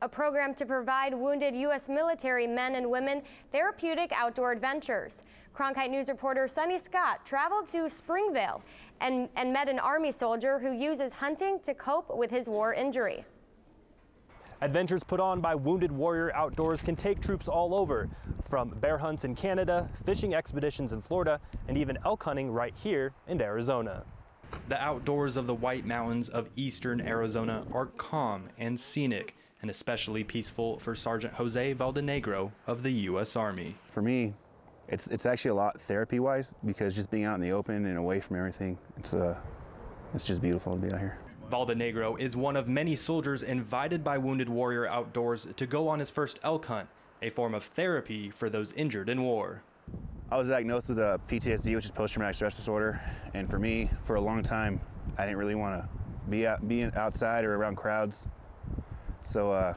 a program to provide wounded U.S. military men and women therapeutic outdoor adventures. Cronkite News reporter Sonny Scott traveled to Springvale and met an Army soldier who uses hunting to cope with his war injury. Adventures put on by Wounded Warrior Outdoors can take troops all over, from bear hunts in Canada, fishing expeditions in Florida, and even elk hunting right here in Arizona. The outdoors of the White Mountains of eastern Arizona are calm and scenic, and especially peaceful for Sergeant Jose Valdenegro of the U.S. Army. For me, it's actually a lot therapy-wise, because just being out in the open and away from everything, it's just beautiful to be out here. Valdenegro is one of many soldiers invited by Wounded Warrior Outdoors to go on his first elk hunt, a form of therapy for those injured in war. I was diagnosed with PTSD, which is post-traumatic stress disorder, and for me, for a long time, I didn't really want to be outside or around crowds. So,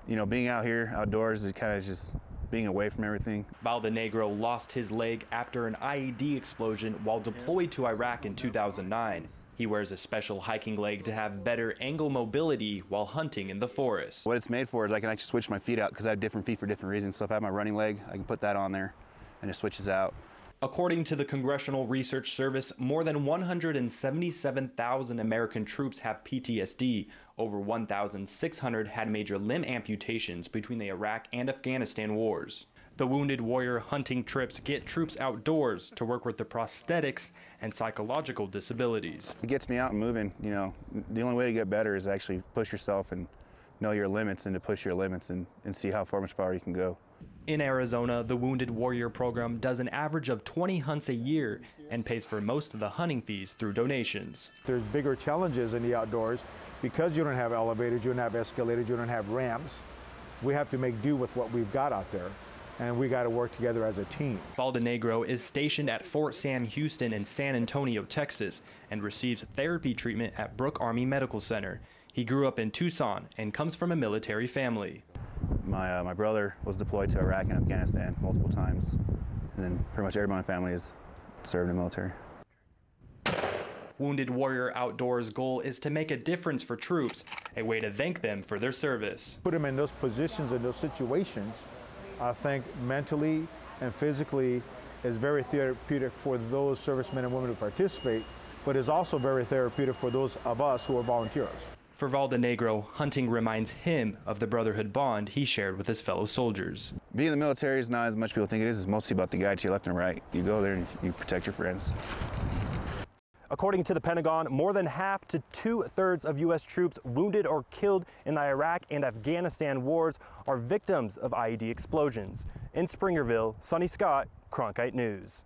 you know, being out here outdoors is kind of just being away from everything. Valdenegro lost his leg after an IED explosion while deployed to Iraq in 2009. He wears a special hiking leg to have better angle mobility while hunting in the forest. What it's made for is I can actually switch my feet out because I have different feet for different reasons. So if I have my running leg, I can put that on there and it switches out. According to the Congressional Research Service, more than 177,000 American troops have PTSD. Over 1,600 had major limb amputations between the Iraq and Afghanistan wars. The Wounded Warrior hunting trips get troops outdoors to work with the prosthetics and psychological disabilities. It gets me out and moving. You know, the only way to get better is actually push yourself and know your limits and to push your limits and see how much farther you can go. In Arizona, the Wounded Warrior program does an average of 20 hunts a year and pays for most of the hunting fees through donations. There's bigger challenges in the outdoors because you don't have elevators, you don't have escalators, you don't have ramps. We have to make do with what we've got out there, and we got to work together as a team. Valdenegro is stationed at Fort Sam Houston in San Antonio, Texas, and receives therapy treatment at Brooke Army Medical Center. He grew up in Tucson and comes from a military family. My brother was deployed to Iraq and Afghanistan multiple times, and then pretty much everyone in my family has served in the military. Wounded Warrior Outdoors' goal is to make a difference for troops, a way to thank them for their service. Put them in those positions and those situations, I think mentally and physically is very therapeutic for those servicemen and women who participate, but is also very therapeutic for those of us who are volunteers. For Valdenegro, hunting reminds him of the brotherhood bond he shared with his fellow soldiers. Being in the military is not as much people think it is. It's mostly about the guy to your left and right. You go there and you protect your friends. According to the Pentagon, more than half to 2/3 of U.S. troops wounded or killed in the Iraq and Afghanistan wars are victims of IED explosions. In Springerville, Sonny Scott, Cronkite News.